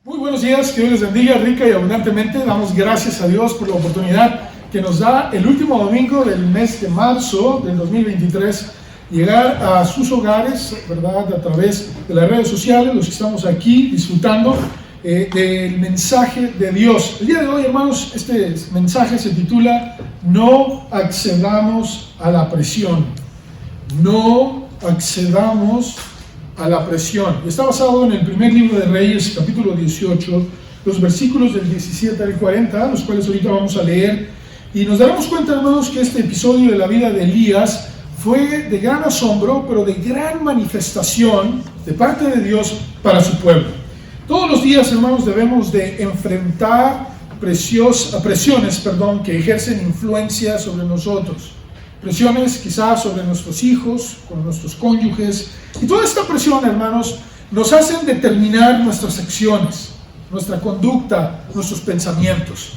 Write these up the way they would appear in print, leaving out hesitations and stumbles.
Muy buenos días, que Dios les bendiga rica y abundantemente. Damos gracias a Dios por la oportunidad que nos da el último domingo del mes de marzo del 2023 llegar a sus hogares, ¿verdad? A través de las redes sociales, los que estamos aquí disfrutando del mensaje de Dios. El día de hoy, hermanos, este mensaje se titula No accedamos a la presión. No accedamos a la presión. Está basado en el primer libro de Reyes, capítulo 18, los versículos del 17 al 40, los cuales ahorita vamos a leer, y nos daremos cuenta, hermanos, que este episodio de la vida de Elías fue de gran asombro, pero de gran manifestación de parte de Dios para su pueblo. Todos los días, hermanos, debemos de enfrentar presiones que ejercen influencia sobre nosotros. Presiones quizás sobre nuestros hijos, con nuestros cónyuges. Y toda esta presión, hermanos, nos hacen determinar nuestras acciones, nuestra conducta, nuestros pensamientos.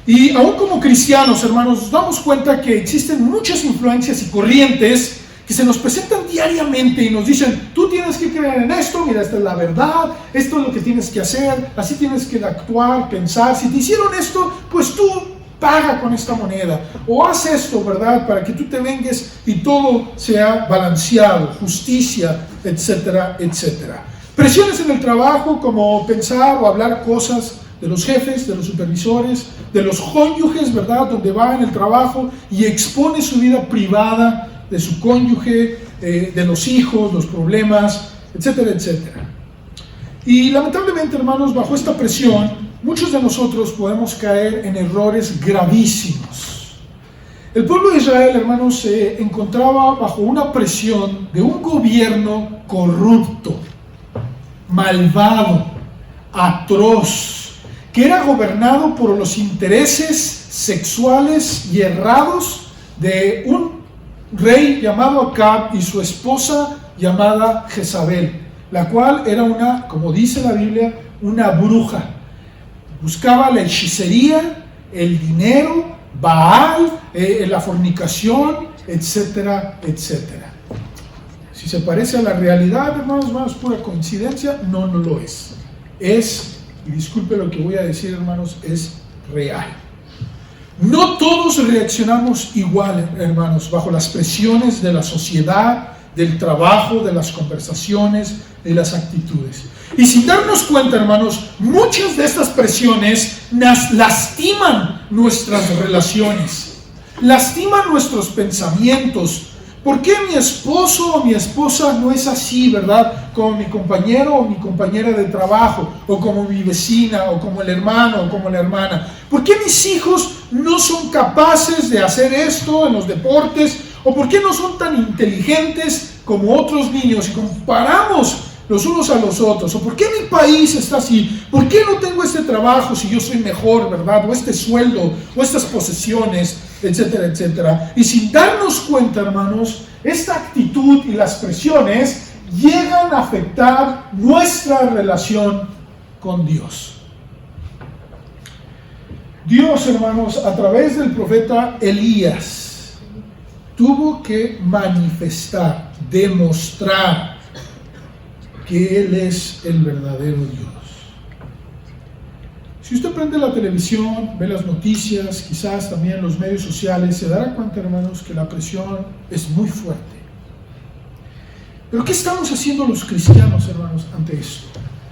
Y aún como cristianos, hermanos, nos damos cuenta que existen muchas influencias y corrientes que se nos presentan diariamente y nos dicen, tú tienes que creer en esto, mira, esta es la verdad, esto es lo que tienes que hacer, así tienes que actuar, pensar. Si te hicieron esto, pues tú paga con esta moneda, o haz esto, ¿verdad? Para que tú te vengues y todo sea balanceado, justicia, etcétera, etcétera. Presiones en el trabajo, como pensar o hablar cosas de los jefes, de los supervisores, de los cónyuges, ¿verdad? Donde va en el trabajo y expone su vida privada de su cónyuge, de los hijos, los problemas, etcétera, etcétera. Y lamentablemente, hermanos, bajo esta presión, muchos de nosotros podemos caer en errores gravísimos. El pueblo de Israel, hermanos, se encontraba bajo una presión de un gobierno corrupto, malvado, atroz, que era gobernado por los intereses sexuales y errados de un rey llamado Acab y su esposa llamada Jezabel, la cual era una, como dice la Biblia, una bruja. Buscaba la hechicería, el dinero, Baal, la fornicación, etcétera, etcétera. Si se parece a la realidad, hermanos, pura coincidencia, no lo es. Es, y disculpe lo que voy a decir, hermanos, es real. No todos reaccionamos igual, hermanos, bajo las presiones de la sociedad, del trabajo, de las conversaciones, de las actitudes. Y sin darnos cuenta, hermanos, muchas de estas presiones lastiman nuestras relaciones, lastiman nuestros pensamientos. ¿Por qué mi esposo o mi esposa no es así, verdad? Como mi compañero o mi compañera de trabajo, o como mi vecina, o como el hermano o como la hermana. ¿Por qué mis hijos no son capaces de hacer esto en los deportes? ¿O por qué no son tan inteligentes como otros niños? Y comparamos los unos a los otros. ¿O por qué mi país está así? ¿Por qué no tengo este trabajo si yo soy mejor, verdad? O este sueldo, o estas posesiones, etcétera, etcétera. Y sin darnos cuenta, hermanos, esta actitud y las presiones llegan a afectar nuestra relación con Dios. Dios, hermanos, a través del profeta Elías, tuvo que manifestar, demostrar que Él es el verdadero Dios. Si usted prende la televisión, ve las noticias, quizás también los medios sociales, se dará cuenta, hermanos, que la presión es muy fuerte. Pero ¿qué estamos haciendo los cristianos, hermanos, ante esto?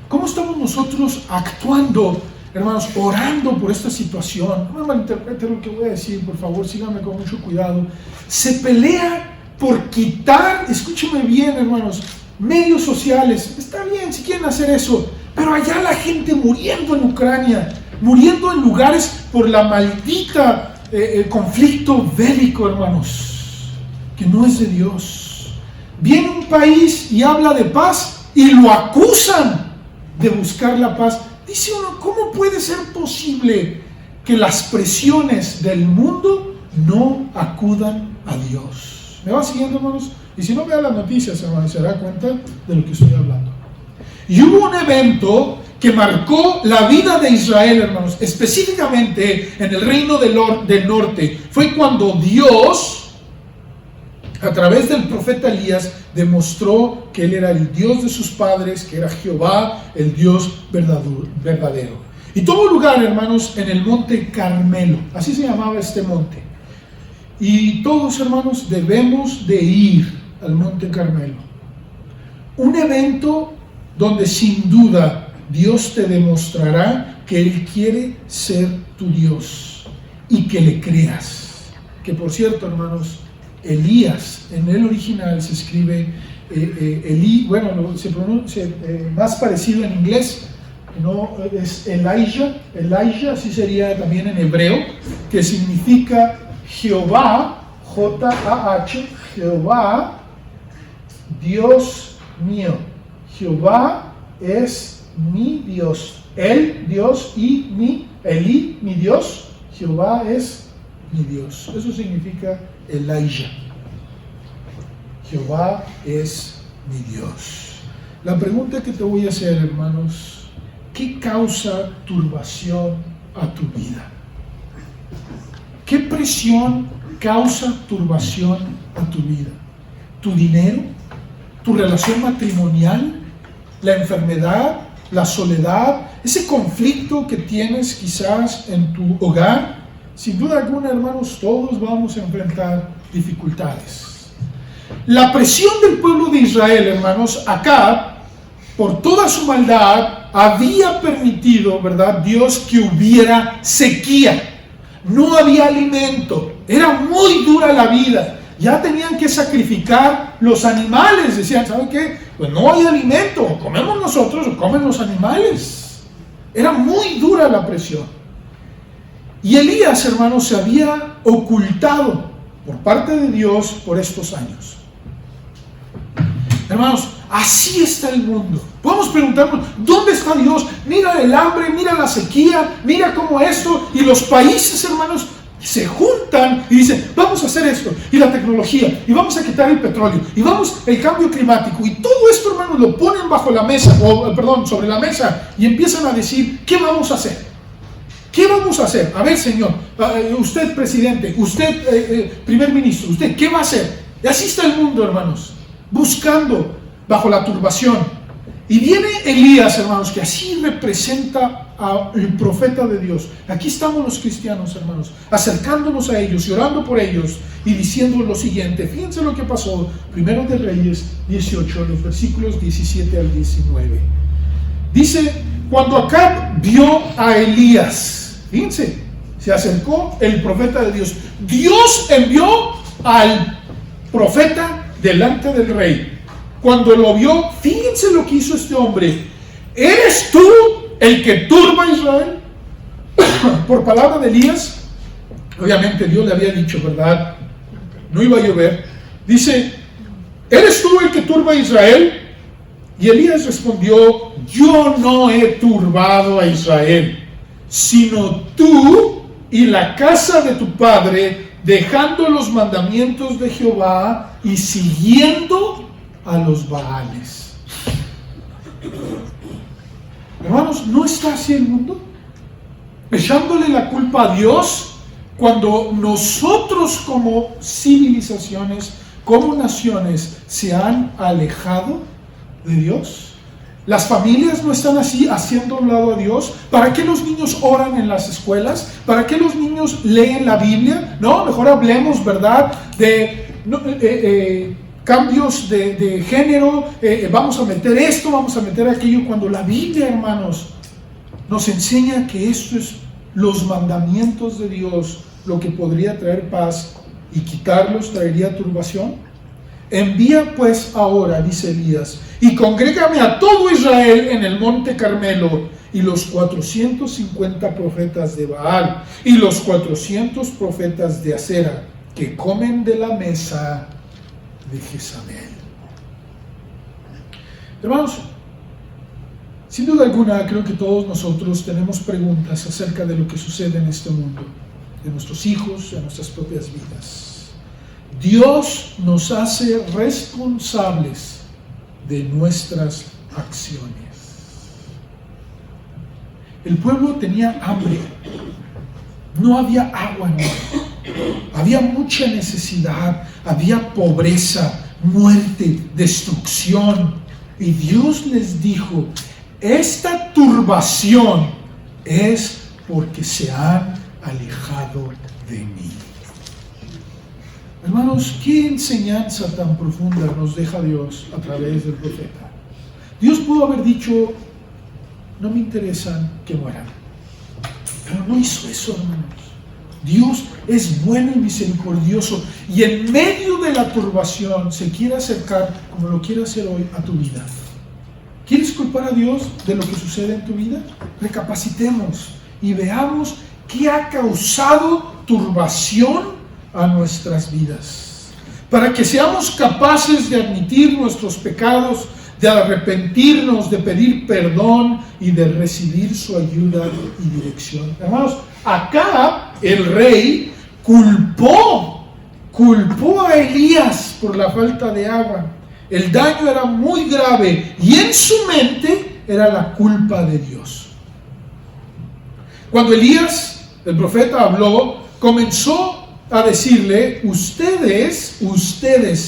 ¿Cómo estamos nosotros actuando, hermanos, orando por esta situación? No me malinterprete lo que voy a decir, por favor, síganme con mucho cuidado. Se pelea por quitar, escúcheme bien, hermanos, medios sociales. Está bien si quieren hacer eso, pero allá la gente muriendo en Ucrania, muriendo en lugares por la maldita conflicto bélico, hermanos, que no es de Dios. Viene un país y habla de paz y lo acusan de buscar la paz. Dice uno, ¿cómo puede ser posible que las presiones del mundo no acudan a Dios? ¿Me va siguiendo, hermanos? Y si no, vea las noticias, hermanos, se dará cuenta de lo que estoy hablando. Y hubo un evento que marcó la vida de Israel, hermanos, específicamente en el reino del norte. Fue cuando Dios A través del profeta Elías demostró que él era el Dios de sus padres, que era Jehová, el Dios verdadero. Y tuvo lugar, hermanos, en el monte Carmelo, así se llamaba este monte. Y todos, hermanos, debemos de ir al monte Carmelo. Un evento donde sin duda Dios te demostrará que Él quiere ser tu Dios y que le creas. Que por cierto, hermanos, Elías, en el original se escribe se pronuncia más parecido en inglés, no es Elijah, así sería también en hebreo, que significa Jehová, J-A-H, Jehová, Dios mío. Jehová es mi Dios, el Dios y Elí, mi Dios, Jehová es mi Dios. Eso significa Elijah. Jehová es mi Dios. La pregunta que te voy a hacer, hermanos, ¿qué causa turbación a tu vida? ¿Qué presión causa turbación a tu vida? ¿Tu dinero? ¿Tu relación matrimonial? ¿La enfermedad? ¿La soledad? ¿Ese conflicto que tienes quizás en tu hogar? Sin duda alguna, hermanos, todos vamos a enfrentar dificultades. La presión del pueblo de Israel, hermanos, acá, por toda su maldad, había permitido, ¿verdad?, Dios que hubiera sequía. No había alimento, era muy dura la vida. Ya tenían que sacrificar los animales. Decían, ¿saben qué? Pues no hay alimento, o comemos nosotros o comen los animales. Era muy dura la presión. Y Elías, hermanos, se había ocultado por parte de Dios por estos años. Hermanos, así está el mundo. Podemos preguntarnos, ¿dónde está Dios? Mira el hambre, mira la sequía, mira cómo esto. Y los países, hermanos, se juntan y dicen, vamos a hacer esto, y la tecnología, y vamos a quitar el petróleo, y vamos el cambio climático, y todo esto, hermanos, lo ponen bajo la mesa, sobre la mesa, y empiezan a decir, ¿qué vamos a hacer? ¿Qué vamos a hacer? A ver, señor, usted presidente, usted primer ministro, usted, ¿qué va a hacer? Y así está el mundo, hermanos, buscando bajo la turbación. Y viene Elías, hermanos, que así representa al profeta de Dios. Aquí estamos los cristianos, hermanos, acercándonos a ellos y orando por ellos y diciendo lo siguiente. Fíjense lo que pasó, Primero de Reyes 18, los versículos 17 al 19. Dice, cuando Acab vio a Elías, fíjense, se acercó el profeta de Dios. Dios envió al profeta delante del rey. Cuando lo vio, fíjense lo que hizo este hombre. ¿Eres tú el que turba a Israel? Por palabra de Elías, obviamente Dios le había dicho, ¿verdad? No iba a llover. Dice, ¿eres tú el que turba a Israel? Y Elías respondió, yo no he turbado a Israel, sino tú y la casa de tu padre, dejando los mandamientos de Jehová y siguiendo a los Baales. Hermanos, ¿no está así el mundo? Echándole la culpa a Dios cuando nosotros como civilizaciones, como naciones, se han alejado de Dios. Las familias no están así haciendo a un lado a Dios. ¿Para qué los niños oran en las escuelas? ¿Para qué los niños leen la Biblia? No, mejor hablemos, ¿verdad?, de cambios de género, vamos a meter esto, vamos a meter aquello, cuando la Biblia, hermanos, nos enseña que esto es los mandamientos de Dios, lo que podría traer paz, y quitarlos traería turbación. Envía pues ahora, dice Elías, y congrégame a todo Israel en el monte Carmelo, y los 450 profetas de Baal, y los 400 profetas de Acera, que comen de la mesa de Jezabel. Hermanos, sin duda alguna, creo que todos nosotros tenemos preguntas acerca de lo que sucede en este mundo, de nuestros hijos, de nuestras propias vidas. Dios nos hace responsables de nuestras acciones. El pueblo tenía hambre, no había agua, Había mucha necesidad, había pobreza, muerte, destrucción. Y Dios les dijo: esta turbación es porque se han alejado de mí. Hermanos, ¿qué enseñanza tan profunda nos deja Dios a través del profeta? Dios pudo haber dicho: no me interesan que mueran. Pero no hizo eso, hermanos. Dios es bueno y misericordioso, y en medio de la turbación se quiere acercar, como lo quiere hacer hoy, a tu vida. ¿Quieres culpar a Dios de lo que sucede en tu vida? Recapacitemos y veamos qué ha causado turbación a nuestras vidas, para que seamos capaces de admitir nuestros pecados, de arrepentirnos, de pedir perdón y de recibir su ayuda y dirección. Hermanos, Acab, el rey, culpó a Elías por la falta de agua. El daño era muy grave y en su mente era la culpa de Dios. Cuando Elías, el profeta, habló, comenzó a decirle: ustedes,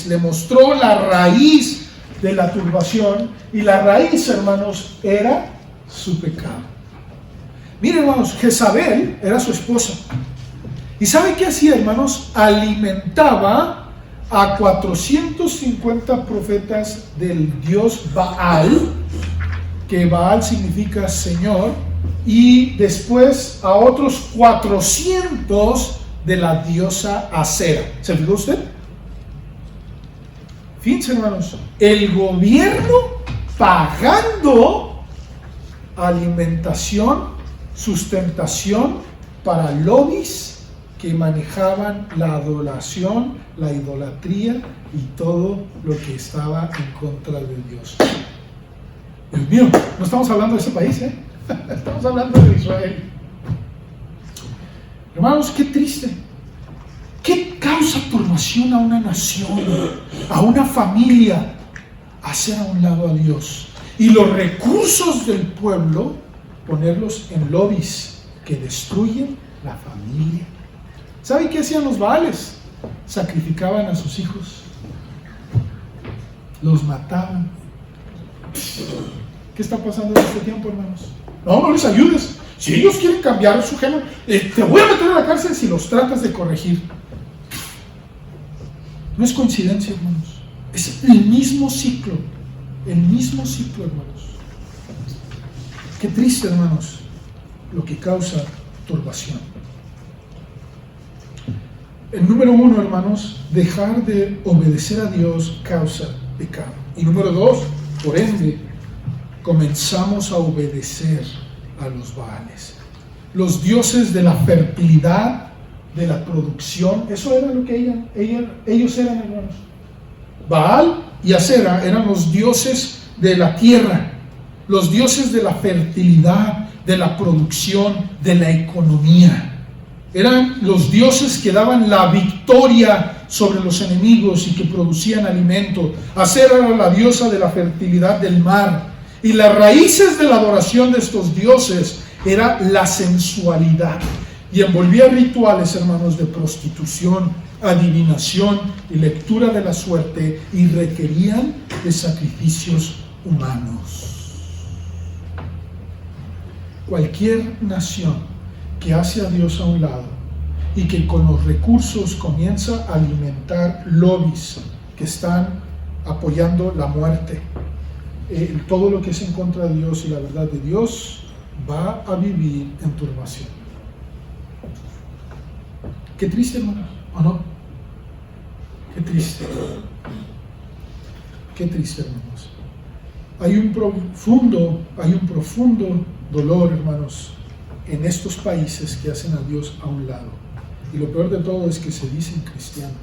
le mostró la raíz de la turbación, y la raíz, hermanos, era su pecado. Miren, hermanos, Jezabel era su esposa. ¿Y sabe qué hacía, hermanos? Alimentaba a 450 profetas del dios Baal, que Baal significa Señor, y después a otros 400 de la diosa Acera. ¿Se fijó usted? Fíjense, hermanos, el gobierno pagando alimentación, sustentación para lobbies que manejaban la adoración, la idolatría y todo lo que estaba en contra de Dios. Dios mío, no estamos hablando de ese país, estamos hablando de Israel. Hermanos, qué triste. ¿Qué causa turbación a una nación, a una familia? Hacer a un lado a Dios. Y los recursos del pueblo, ponerlos en lobbies que destruyen la familia. ¿Saben qué hacían los Baales? Sacrificaban a sus hijos. Los mataban. ¿Qué está pasando en este tiempo, hermanos? No les ayudes. Si ellos quieren cambiar su género, te voy a meter a la cárcel si los tratas de corregir. No es coincidencia, hermanos. Es el mismo ciclo. El mismo ciclo, hermanos. Qué triste, hermanos, lo que causa turbación. El número 1, hermanos, dejar de obedecer a Dios causa pecado. Y número 2, por ende, comenzamos a obedecer a los Baales. Los dioses de la fertilidad, de la producción, eso era lo que ellos eran, hermanos. Baal y Acera eran los dioses de la tierra, los dioses de la fertilidad, de la producción, de la economía. Eran los dioses que daban la victoria sobre los enemigos y que producían alimento. Acera era la diosa de la fertilidad del mar. Y las raíces de la adoración de estos dioses era la sensualidad. Y envolvía rituales, hermanos, de prostitución, adivinación y lectura de la suerte, y requerían de sacrificios humanos. Cualquier nación que hace a Dios a un lado y que con los recursos comienza a alimentar lobbies que están apoyando la muerte, todo lo que es en contra de Dios y la verdad de Dios, va a vivir en turbación. Qué triste, hermanos, ¿o no? Qué triste. Qué triste, hermanos. Hay un profundo dolor, hermanos, en estos países que hacen a Dios a un lado. Y lo peor de todo es que se dicen cristianos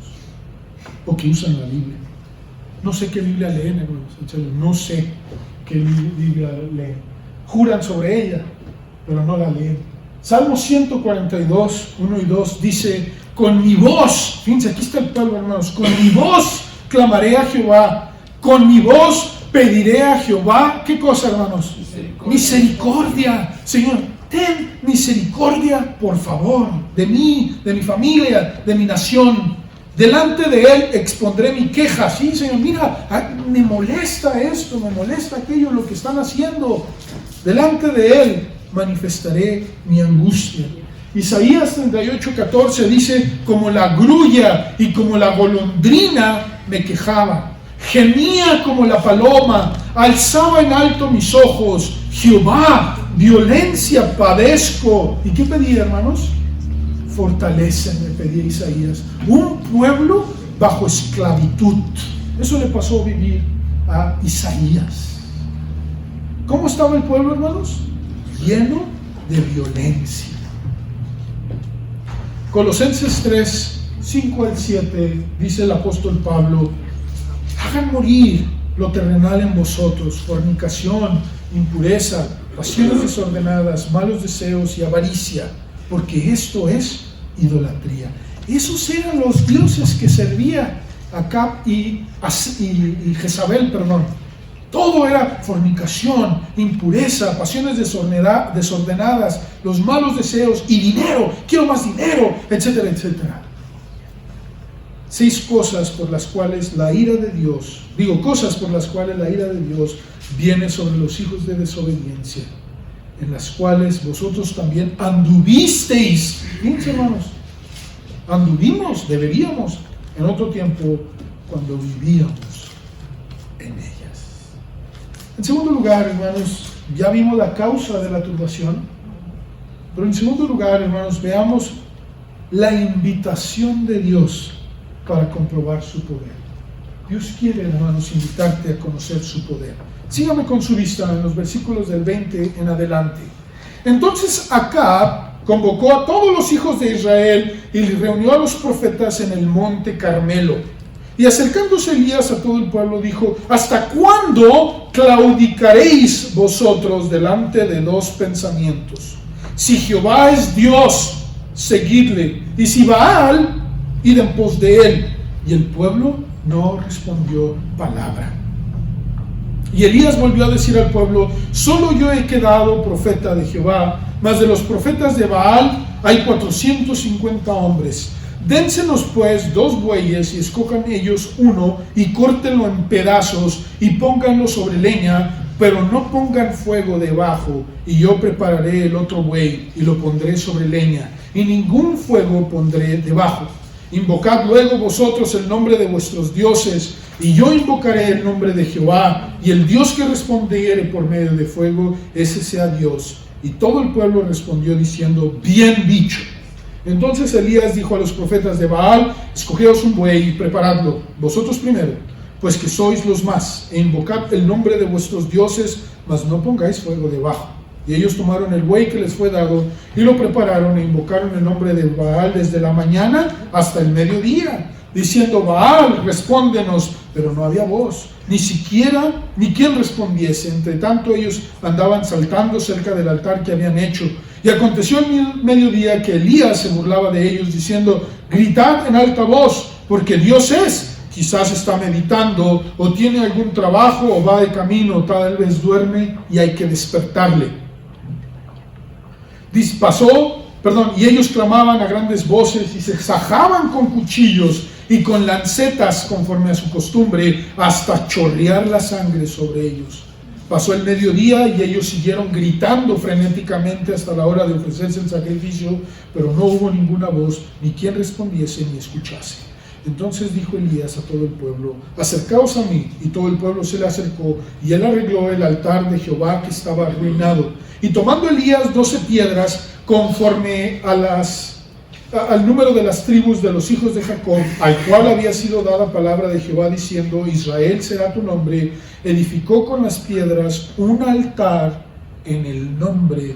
o que usan la Biblia. No sé qué Biblia leen, hermanos. No sé qué Biblia leen. Juran sobre ella, pero no la leen. Salmo 142, 1 y 2 dice: con mi voz, fíjense, aquí está el pueblo, hermanos, con mi voz clamaré a Jehová, con mi voz pediré a Jehová. ¿Qué cosa, hermanos? Misericordia. Señor, ten misericordia, por favor, de mí, de mi familia, de mi nación. Delante de Él expondré mi queja. Sí, Señor, mira, me molesta esto, me molesta aquello, lo que están haciendo. Delante de Él manifestaré mi angustia. Isaías 38:14 dice, como la grulla y como la golondrina me quejaba, gemía como la paloma, alzaba en alto mis ojos, Jehová, violencia padezco. ¿Y qué pedía, hermanos? Fortalécenme, pedía Isaías. Un pueblo bajo esclavitud. Eso le pasó a vivir a Isaías. ¿Cómo estaba el pueblo, hermanos? Lleno de violencia. Colosenses 3, 5 al 7, dice el apóstol Pablo, hagan morir lo terrenal en vosotros, fornicación, impureza, pasiones desordenadas, malos deseos y avaricia, porque esto es idolatría. Esos eran los dioses que servía Acab y Jezabel, Todo era fornicación, impureza, pasiones desordenadas, los malos deseos y dinero, quiero más dinero, etcétera, etcétera. 6 cosas por las cuales la ira de Dios, cosas por las cuales la ira de Dios viene sobre los hijos de desobediencia, en las cuales vosotros también anduvisteis. Fíjense, hermanos, anduvimos, deberíamos, en otro tiempo, cuando vivíamos en ellas. En segundo lugar, hermanos, ya vimos la causa de la turbación, pero en segundo lugar, hermanos, veamos la invitación de Dios para comprobar su poder. Dios quiere, hermanos, invitarte a conocer su poder. Sígame con su vista en los versículos del 20 en adelante. Entonces Acab convocó a todos los hijos de Israel y reunió a los profetas en el monte Carmelo. Y acercándose Elías a todo el pueblo dijo, ¿hasta cuándo claudicaréis vosotros delante de 2 pensamientos? Si Jehová es Dios, seguidle, y si Baal, id en pos de él. Y el pueblo no respondió palabra. Y Elías volvió a decir al pueblo, solo yo he quedado profeta de Jehová, mas de los profetas de Baal hay 450 hombres. Dénsenos pues 2 bueyes y escojan ellos uno y córtenlo en pedazos y pónganlo sobre leña, pero no pongan fuego debajo, y yo prepararé el otro buey y lo pondré sobre leña, y ningún fuego pondré debajo. Invocad luego vosotros el nombre de vuestros dioses, y yo invocaré el nombre de Jehová, y el Dios que respondiere por medio de fuego, ese sea Dios. Y todo el pueblo respondió diciendo, bien dicho. Entonces Elías dijo a los profetas de Baal, escogeos un buey y preparadlo, vosotros primero, pues que sois los más, e invocad el nombre de vuestros dioses, mas no pongáis fuego debajo. Y ellos tomaron el buey que les fue dado y lo prepararon e invocaron el nombre de Baal desde la mañana hasta el mediodía, diciendo, Baal, respóndenos. Pero no había voz, ni siquiera ni quien respondiese. Entre tanto ellos andaban saltando cerca del altar que habían hecho. Y aconteció el mediodía que Elías se burlaba de ellos, diciendo, gritad en alta voz, porque Dios es. Quizás está meditando, o tiene algún trabajo, o va de camino, o tal vez duerme, y hay que despertarle. Y ellos clamaban a grandes voces, y se sajaban con cuchillos y con lancetas, conforme a su costumbre, hasta chorrear la sangre sobre ellos. Pasó el mediodía y ellos siguieron gritando frenéticamente hasta la hora de ofrecerse el sacrificio, pero no hubo ninguna voz, ni quien respondiese ni escuchase. Entonces dijo Elías a todo el pueblo, acercaos a mí. Y todo el pueblo se le acercó, y él arregló el altar de Jehová que estaba arruinado. Y tomando Elías 12 piedras, conforme al número de las tribus de los hijos de Jacob, al cual había sido dada palabra de Jehová diciendo, Israel será tu nombre, edificó con las piedras un altar en el nombre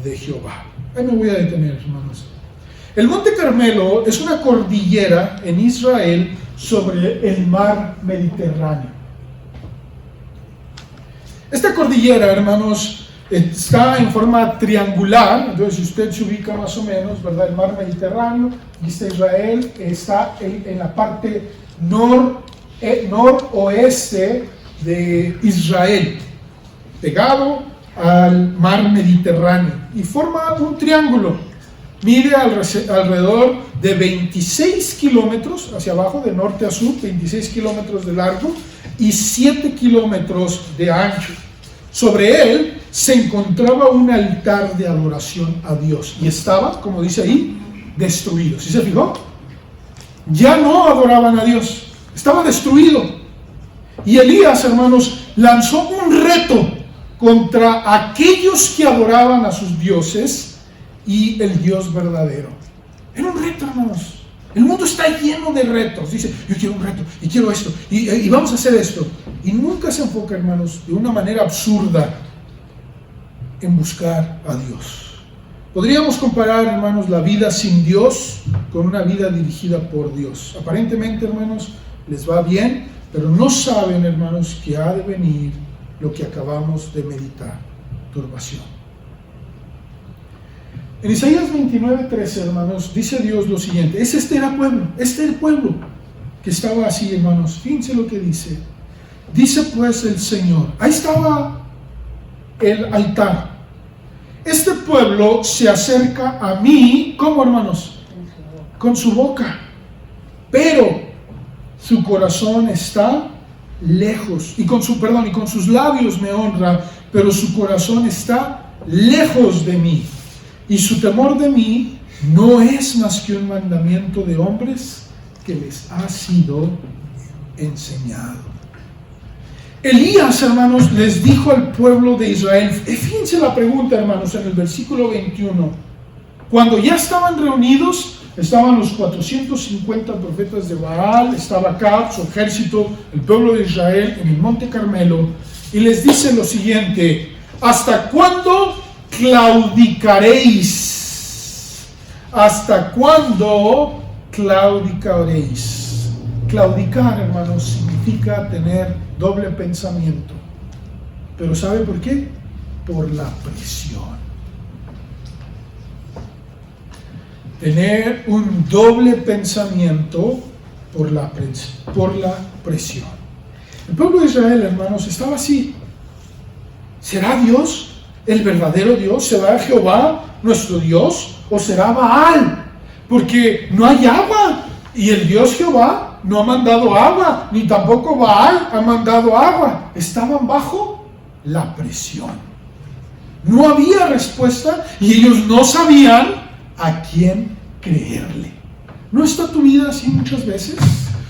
de Jehová. Ahí me voy a detener, hermanos. El Monte Carmelo es una cordillera en Israel sobre el mar Mediterráneo. Esta cordillera, hermanos, está en forma triangular. Entonces, si usted se ubica más o menos, ¿verdad? El mar Mediterráneo, dice Israel, está en la parte noroeste de Israel, pegado al mar Mediterráneo y forma un triángulo. Mide alrededor de 26 kilómetros hacia abajo, de norte a sur, 26 kilómetros de largo y 7 kilómetros de ancho. Sobre él se encontraba un altar de adoración a Dios y estaba, como dice ahí, destruido. ¿Sí se fijó? Ya no adoraban a Dios, estaba destruido. Y Elías, hermanos, lanzó un reto contra aquellos que adoraban a sus dioses y el Dios verdadero. Era un reto, hermanos. El mundo está lleno de retos. Dice, yo quiero un reto, y quiero esto, y vamos a hacer esto. Y nunca se enfoca, hermanos, de una manera absurda en buscar a Dios. Podríamos comparar, hermanos, la vida sin Dios con una vida dirigida por Dios. Aparentemente, hermanos, les va bien, pero no saben, hermanos, que ha de venir lo que acabamos de meditar: turbación. En Isaías 29:13, hermanos, dice Dios lo siguiente: este era el pueblo que estaba así, hermanos. Fíjense lo que dice. Dice pues el Señor, ahí estaba el altar. Este pueblo se acerca a mí, ¿cómo, hermanos? Con su boca, pero su corazón está lejos, y con sus labios me honra, pero su corazón está lejos de mí, y su temor de mí no es más que un mandamiento de hombres que les ha sido enseñado. Elías, hermanos, les dijo al pueblo de Israel, fíjense la pregunta, hermanos, en el versículo 21, cuando ya estaban reunidos, estaban los 450 profetas de Baal, estaba Acab, su ejército, el pueblo de Israel en el monte Carmelo, y les dice lo siguiente: ¿hasta cuándo claudicaréis? ¿Hasta cuándo claudicaréis? Claudicar, hermanos, significa tener doble pensamiento. ¿Pero sabe por qué? Por la presión. Tener un doble pensamiento por la presión. El pueblo de Israel, hermanos, estaba así. ¿Será Dios el verdadero Dios? ¿Será Jehová nuestro Dios? ¿O será Baal? Porque no hay agua, y el Dios Jehová no ha mandado agua, ni tampoco Baal ha mandado agua. Estaban bajo la presión. No había respuesta y ellos no sabían a quién creerle. ¿No está tu vida así muchas veces?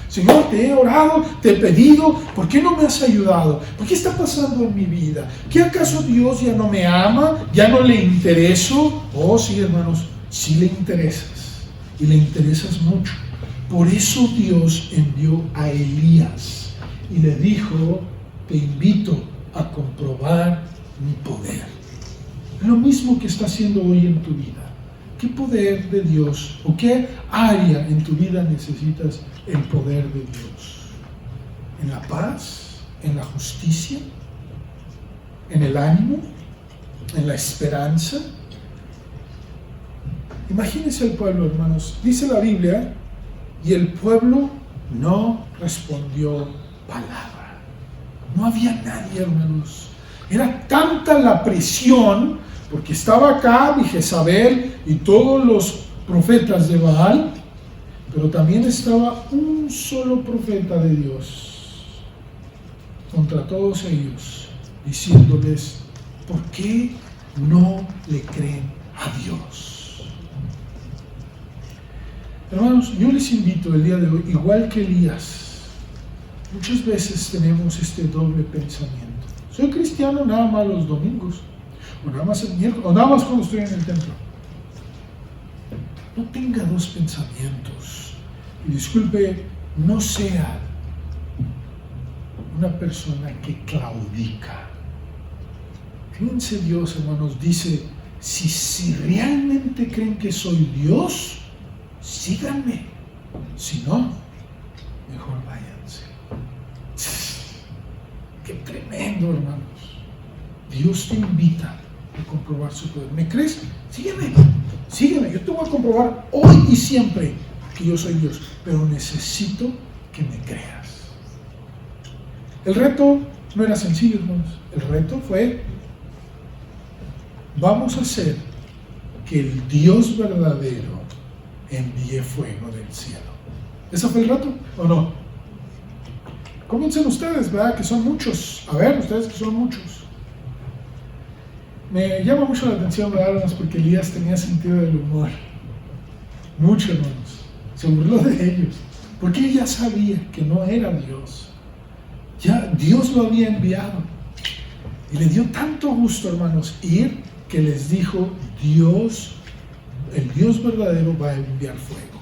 Señor, te he orado, te he pedido, ¿por qué no me has ayudado? ¿Por qué está pasando en mi vida? ¿Qué acaso Dios ya no me ama? ¿Ya no le intereso? Oh, sí, hermanos, sí le interesas, y le interesas mucho. Por eso Dios envió a Elías y le dijo: te invito a comprobar mi poder. Lo mismo que está haciendo hoy en tu vida. ¿Qué poder de Dios o qué área en tu vida necesitas el poder de Dios? ¿En la paz? ¿En la justicia? ¿En el ánimo? ¿En la esperanza? Imagínense el pueblo, hermanos. Dice la Biblia: y el pueblo no respondió palabra. No había nadie, hermanos. Era tanta la presión, porque estaba Acab y Jezabel y todos los profetas de Baal, pero también estaba un solo profeta de Dios contra todos ellos, diciéndoles: ¿por qué no le creen a Dios? Hermanos, yo les invito el día de hoy, igual que Elías, muchas veces tenemos este doble pensamiento. Soy cristiano nada más los domingos, o nada más el miércoles, o nada más cuando estoy en el templo. No tenga dos pensamientos. Y disculpe, no sea una persona que claudica. Fíjense, Dios, hermanos, dice: si realmente creen que soy Dios, síganme. Si no, mejor váyanse. Qué tremendo, hermanos. Dios te invita a comprobar su poder. ¿Me crees? Sígueme. Yo te voy a comprobar hoy y siempre que yo soy Dios, pero necesito que me creas. El reto no era sencillo, hermanos. El reto fue vamos a hacer que el Dios verdadero envíe fuego del cielo. ¿Ese fue el reto o no? Comiencen ustedes, ¿verdad? Que son muchos. A ver, ustedes que son muchos. Me llama mucho la atención, ¿verdad, hermanos? Porque Elías tenía sentido del humor. Mucho, hermanos. Se burló de ellos. Porque él ya sabía que no era Dios. Ya Dios lo había enviado. Y le dio tanto gusto, hermanos, ir, que les dijo, el Dios verdadero va a enviar fuego.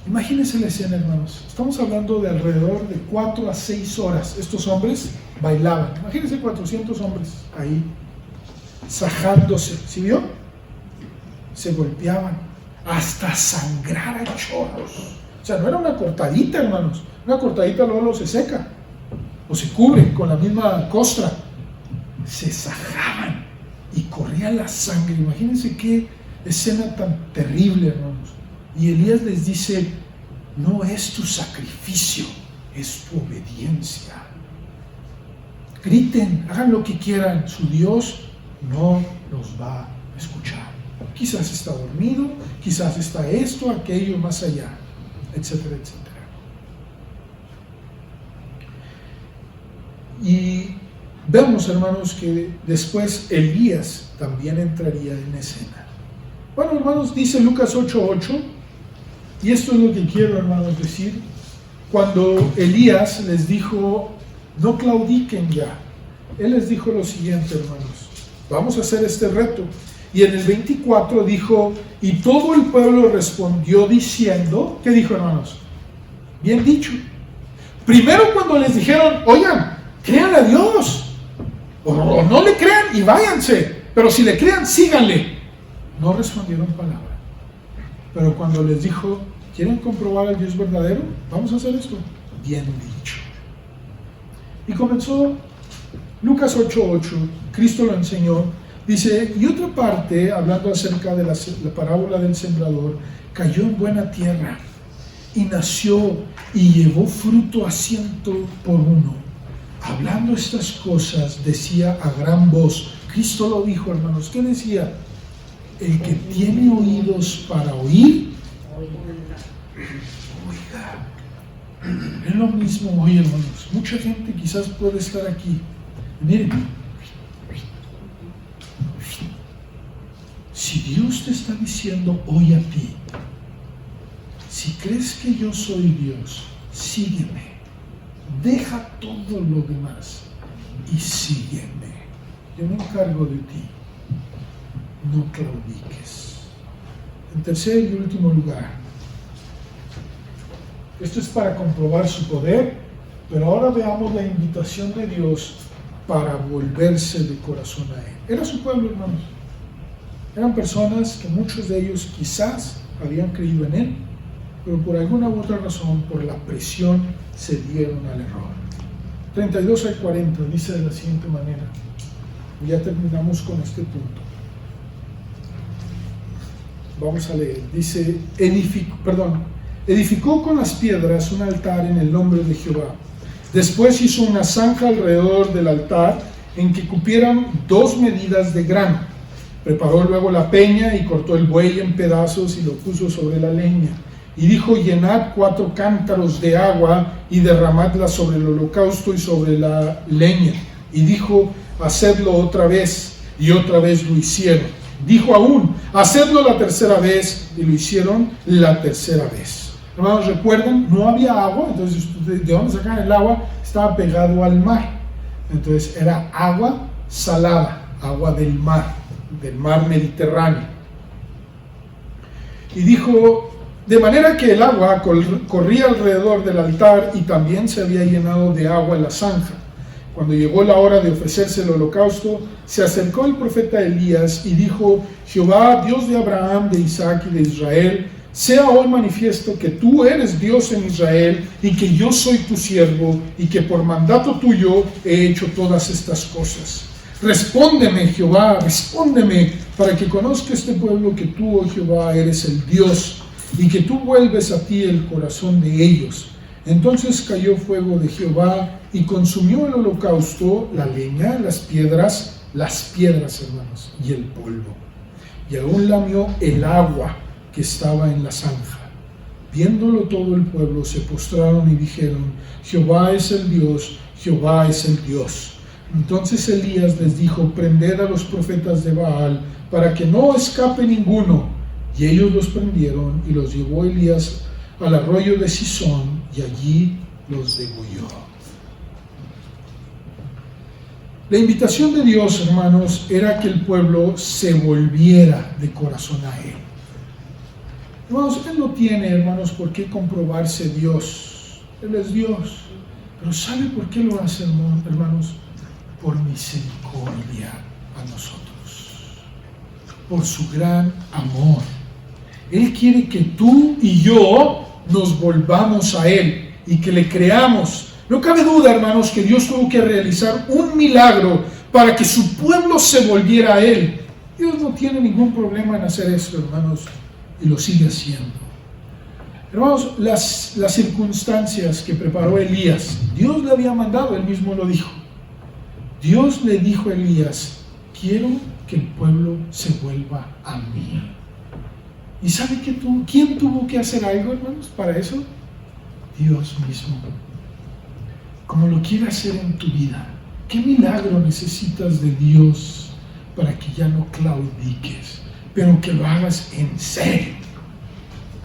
Imagínense la escena, hermanos. Estamos hablando de alrededor de 4 a 6 horas. Estos hombres bailaban. Imagínense 400 hombres ahí, sajándose. ¿Sí vio? Se golpeaban hasta sangrar a chorros. O sea, no era una cortadita, hermanos. Una cortadita luego se seca o se cubre con la misma costra. Se sajaban y corría la sangre. Imagínense qué escena tan terrible, hermanos. Y Elías les dice, no es tu sacrificio, es tu obediencia. Griten, hagan lo que quieran, su Dios no los va a escuchar. Quizás está dormido, quizás está esto, aquello, más allá, etcétera, etcétera. Y vemos, hermanos, que después Elías también entraría en escena. Bueno, hermanos, dice Lucas 8:8, y esto es lo que quiero, hermanos, decir. Cuando Elías les dijo, no claudiquen ya, él les dijo lo siguiente, hermanos, vamos a hacer este reto. Y en el 24 dijo, y todo el pueblo respondió diciendo, ¿qué dijo, hermanos? Bien dicho. Primero cuando les dijeron, oigan, crean a Dios, o no le crean y váyanse, pero si le crean, síganle. No respondieron palabra. Pero cuando les dijo, ¿quieren comprobar al Dios verdadero? Vamos a hacer esto. Bien dicho. Y comenzó Lucas 8:8, Cristo lo enseñó. Dice, y otra parte, hablando acerca de la parábola del sembrador, cayó en buena tierra y nació y llevó fruto a 100 por 1. Hablando estas cosas, decía a gran voz, Cristo lo dijo, hermanos, ¿qué decía? El que tiene oídos para oír, oiga. Es lo mismo hoy, hermanos. Mucha gente quizás puede estar aquí. Miren, si Dios te está diciendo hoy a ti, si crees que yo soy Dios, sígueme, deja todo lo demás y sígueme. Yo me encargo de ti, no claudiques. En tercer y último lugar, esto es para comprobar su poder, pero ahora veamos la invitación de Dios para volverse de corazón a Él. Era su pueblo, hermanos. Eran personas que muchos de ellos quizás habían creído en Él, pero por alguna u otra razón, por la presión, se dieron al error. 32 al 40 dice de la siguiente manera, y ya terminamos con este punto. Vamos a leer. Dice, edificó con las piedras un altar en el nombre de Jehová. Después hizo una zanja alrededor del altar en que cupieran 2 medidas de grano. Preparó luego la peña y cortó el buey en pedazos y lo puso sobre la leña. Y dijo, llenad 4 cántaros de agua y derramadla sobre el holocausto y sobre la leña. Y dijo, hacedlo otra vez. Y otra vez lo hicieron. Dijo aún, hacedlo la tercera vez. Y lo hicieron la tercera vez. Hermanos, recuerden, no había agua, entonces de dónde sacaban el agua, estaba pegado al mar. Entonces era agua salada, agua del mar Mediterráneo. Y dijo, de manera que el agua corría alrededor del altar y también se había llenado de agua en la zanja. Cuando llegó la hora de ofrecerse el holocausto, se acercó el profeta Elías y dijo, Jehová, Dios de Abraham, de Isaac y de Israel, sea hoy manifiesto que tú eres Dios en Israel y que yo soy tu siervo y que por mandato tuyo he hecho todas estas cosas. Respóndeme, Jehová, respóndeme, para que conozca este pueblo que tú, oh Jehová, eres el Dios y que tú vuelves a ti el corazón de ellos. Entonces cayó fuego de Jehová y consumió el holocausto, la leña, las piedras las piedras, hermanos, y el polvo. Y aún lamió el agua que estaba en la zanja. Viéndolo todo el pueblo, se postraron y dijeron: Jehová es el Dios, Jehová es el Dios. Entonces Elías les dijo: prended a los profetas de Baal, para que no escape ninguno. Y ellos los prendieron, y los llevó Elías al arroyo de Sison, y allí los degolló. La invitación de Dios, hermanos, era que el pueblo se volviera de corazón a Él. Hermanos, Él no tiene, hermanos, por qué comprobarse Dios. Él es Dios. Pero ¿sabe por qué lo hace, hermanos? Por misericordia a nosotros. Por su gran amor. Él quiere que tú y yo nos volvamos a Él y que le creamos. No cabe duda, hermanos, que Dios tuvo que realizar un milagro para que su pueblo se volviera a Él. Dios no tiene ningún problema en hacer esto, hermanos, y lo sigue haciendo. Hermanos, las circunstancias que preparó Elías, Dios le había mandado, Él mismo lo dijo. Dios le dijo a Elías: quiero que el pueblo se vuelva a mí. ¿Y sabe quién tuvo que hacer algo, hermanos, para eso? Dios mismo. Como lo quiere hacer en tu vida. ¿Qué milagro necesitas de Dios para que ya no claudiques, pero que lo hagas en serio?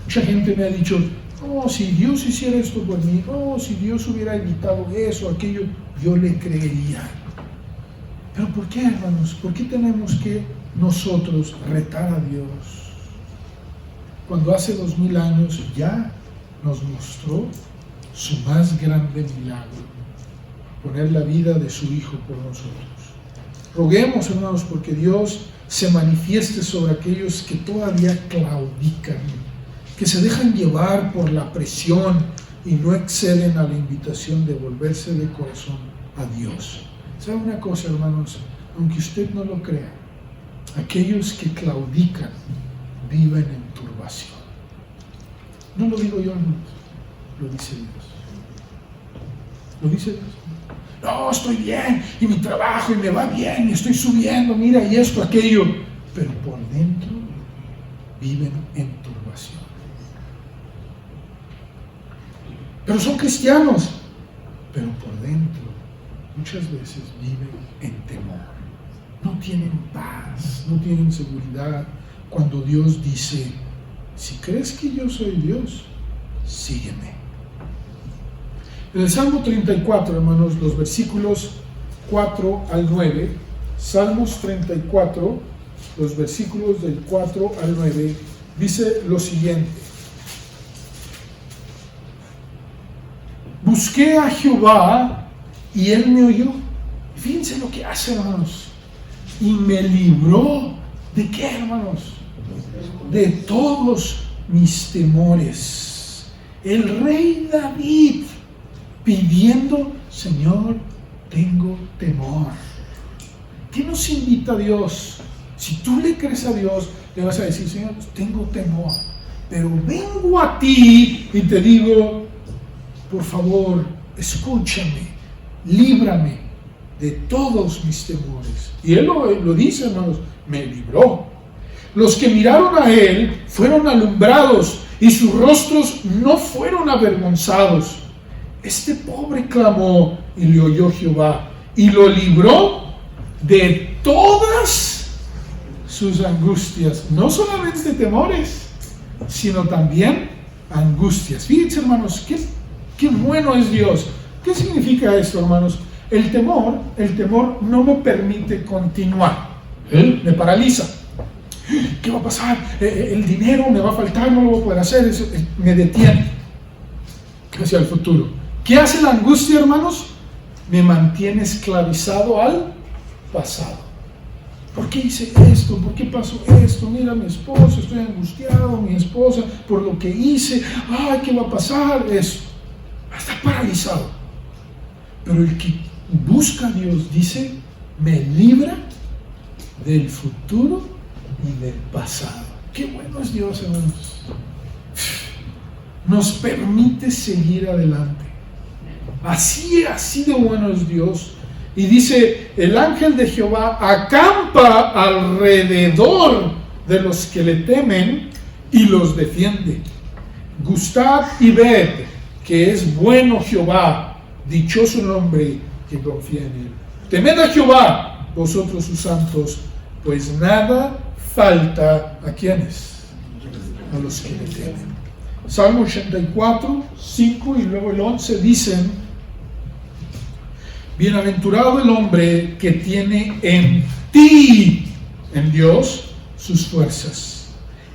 Mucha gente me ha dicho: oh, si Dios hiciera esto por mí, oh, si Dios hubiera evitado eso, aquello, yo le creería. Pero ¿por qué, hermanos? ¿Por qué tenemos que nosotros retar a Dios? Cuando hace 2000 años ya nos mostró su más grande milagro: poner la vida de su Hijo por nosotros. Roguemos, hermanos, porque Dios se manifieste sobre aquellos que todavía claudican, que se dejan llevar por la presión y no exceden a la invitación de volverse de corazón a Dios. ¿Sabe una cosa, hermanos? Aunque usted no lo crea, aquellos que claudican viven en turbación. No lo digo yo, hermanos, lo dice Dios. Lo dice Dios. No, estoy bien, y mi trabajo, y me va bien, y estoy subiendo, mira, y esto, aquello. Pero por dentro viven en turbación. Pero son cristianos, pero por dentro muchas veces viven en temor. No tienen paz, no tienen seguridad. Cuando Dios dice: si crees que yo soy Dios, sígueme. En el Salmo 34, hermanos, los versículos 4 al 9, Salmos 34, los versículos del 4 al 9, dice lo siguiente: busqué a Jehová y Él me oyó. Fíjense lo que hace, hermanos. Y me libró ¿de qué, hermanos? De todos mis temores. El rey David pidiendo: Señor, tengo temor. ¿Qué nos invita a Dios? Si tú le crees a Dios, le vas a decir: Señor, tengo temor, pero vengo a ti y te digo: por favor, escúchame, líbrame de todos mis temores. Y Él lo dice, hermanos: me libró. Los que miraron a Él fueron alumbrados y sus rostros no fueron avergonzados. Este pobre clamó y le oyó Jehová y lo libró de todas sus angustias. No solamente temores, sino también angustias. Fíjense, hermanos, qué bueno es Dios. ¿Qué significa esto, hermanos? El temor no me permite continuar. Me paraliza. ¿Qué va a pasar? El dinero me va a faltar, no lo voy a poder hacer. Eso me detiene hacia el futuro. ¿Qué hace la angustia, hermanos? Me mantiene esclavizado al pasado. ¿Por qué hice esto? ¿Por qué pasó esto? Mira, mi esposo, estoy angustiado, mi esposa, por lo que hice. Ay, ¿qué va a pasar? Eso. Está paralizado. Pero el que busca a Dios dice: me libra del futuro y del pasado. Qué bueno es Dios, hermanos. Nos permite seguir adelante. Así de bueno es Dios, Y dice, el ángel de Jehová acampa alrededor de los que le temen y los defiende. Gustad y ved que es bueno Jehová, dichoso el hombre que confía en él. Temed a Jehová, vosotros sus santos, pues nada falta a quienes, a los que le temen. Salmo 84, 5 y luego el 11 dicen: bienaventurado el hombre que tiene en ti, en Dios, sus fuerzas,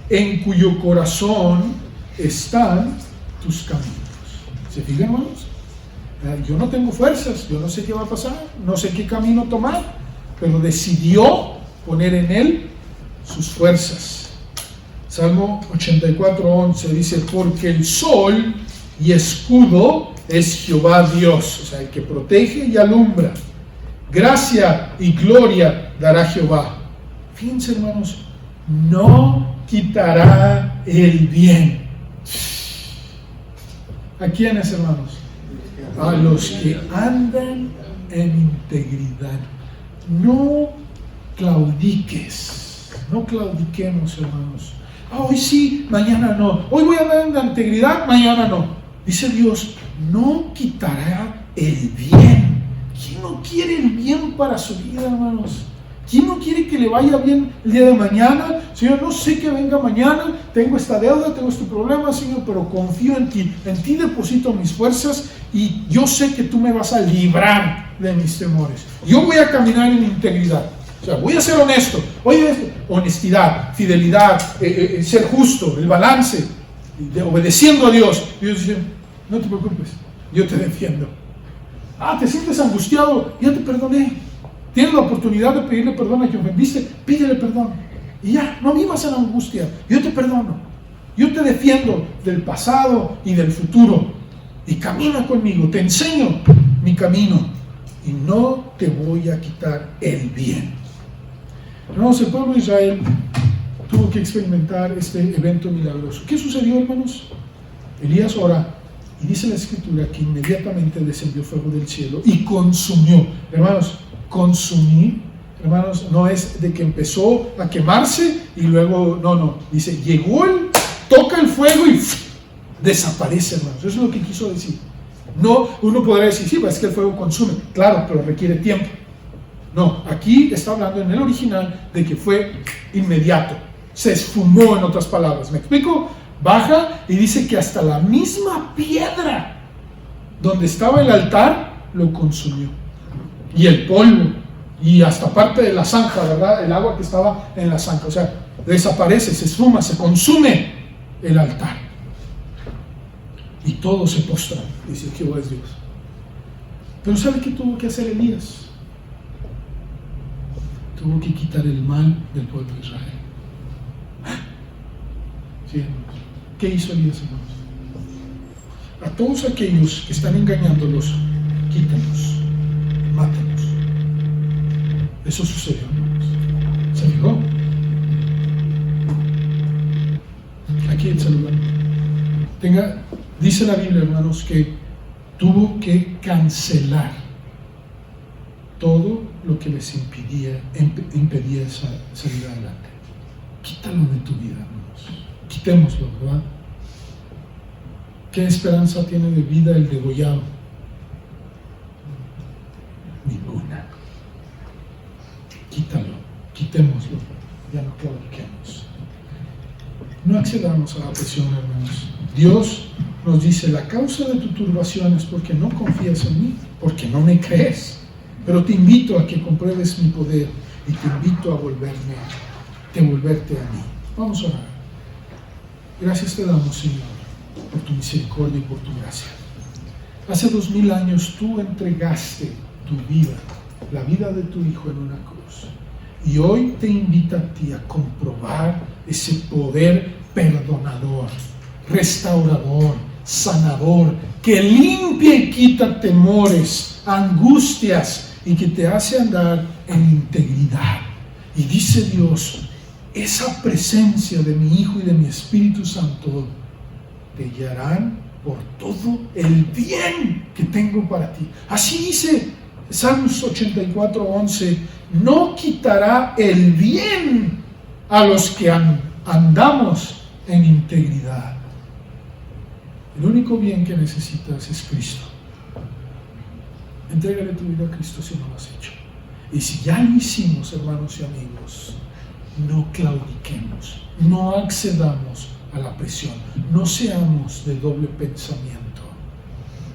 en cuyo corazón están tus caminos. ¿Se fijan, hermanos? Yo no tengo fuerzas, yo no sé qué va a pasar, no sé qué camino tomar, pero decidió poner en él sus fuerzas. Salmo 84:11 dice: porque el sol y escudo es Jehová Dios, o sea, el que protege y alumbra. Gracia y gloria dará Jehová. Fíjense, hermanos, no quitará el bien. ¿A quiénes, hermanos? A los que andan en integridad. No claudiques, no claudiquemos, hermanos. Hoy sí, mañana no. Hoy voy a andar en la integridad, mañana no. Dice Dios, no quitará el bien. ¿Quién no quiere el bien para su vida, hermanos? ¿Quién no quiere que le vaya bien el día de mañana? Señor, no sé qué venga mañana, tengo esta deuda, tengo este problema, Señor, pero confío en ti deposito mis fuerzas y yo sé que tú me vas a librar de mis temores. Yo voy a caminar en integridad, o sea, voy a ser honesto. Oye, honestidad, fidelidad, ser justo, el balance, obedeciendo a Dios. Y Dios dice, no te preocupes, yo te defiendo. ¿Te sientes angustiado? Ya te perdoné. Tienes la oportunidad de pedirle perdón a quien ofendiste, pídele perdón. Y ya, no vivas en angustia. Yo te perdono. Yo te defiendo del pasado y del futuro. Y camina conmigo, te enseño mi camino. Y no te voy a quitar el bien. Hermanos, el pueblo de Israel tuvo que experimentar este evento milagroso. ¿Qué sucedió, hermanos? Elías ora. Y dice la escritura que inmediatamente descendió fuego del cielo y consumió. Hermanos, consumir, hermanos, no es de que empezó a quemarse y luego, no, dice, llegó toca el fuego y desaparece, hermanos. Eso es lo que quiso decir. No, uno podrá decir, sí, es que el fuego consume, claro, pero requiere tiempo. No, aquí está hablando en el original de que fue inmediato, se esfumó, en otras palabras. ¿Me explico? Baja y dice que hasta la misma piedra donde estaba el altar lo consumió. Y el polvo, y hasta parte de la zanja, ¿verdad? El agua que estaba en la zanja, o sea, desaparece, se esfuma, se consume el altar. Y todo se postra, dice Jehová es Dios. Pero ¿sabe qué tuvo que hacer Elías? Tuvo que quitar el mal del pueblo de Israel. Sí, hermanos. ¿Qué hizo Elías, hermanos? A todos aquellos que están engañándolos, quítalos. Mátalos. Eso sucedió, hermanos. ¿Se fijó? Aquí el celular. Dice la Biblia, hermanos, que tuvo que cancelar todo lo que les impedía salir adelante. Quítalo de tu vida, hermanos. Quitémoslo, ¿verdad? ¿Qué esperanza tiene de vida el degollado? Ninguna. Quítalo, quitémoslo, ya no claudiquemos. No accedamos a la presión, hermanos. Dios nos dice, la causa de tu turbación es porque no confías en mí, porque no me crees. Pero te invito a que compruebes mi poder y te invito a devolverte a mí. Vamos a orar. Gracias te damos, Señor, por tu misericordia y por tu gracia. Hace 2000 años tú entregaste tu vida, la vida de tu Hijo en una cruz. Y hoy te invita a ti a comprobar ese poder perdonador, restaurador, sanador, que limpia y quita temores, angustias y que te hace andar en integridad. Y dice Dios, esa presencia de mi Hijo y de mi Espíritu Santo te guiarán por todo el bien que tengo para ti. Así dice Salmos 84:11, no quitará el bien a los que andamos en integridad. El único bien que necesitas es Cristo. Entrégale tu vida a Cristo si no lo has hecho. Y si ya lo hicimos, hermanos y amigos, no claudiquemos, no accedamos a la presión, no seamos de doble pensamiento.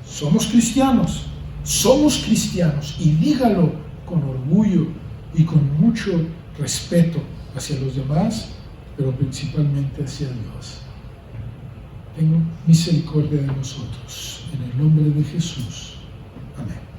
Somos cristianos y dígalo con orgullo y con mucho respeto hacia los demás, pero principalmente hacia Dios. Ten misericordia de nosotros, en el nombre de Jesús. Amén.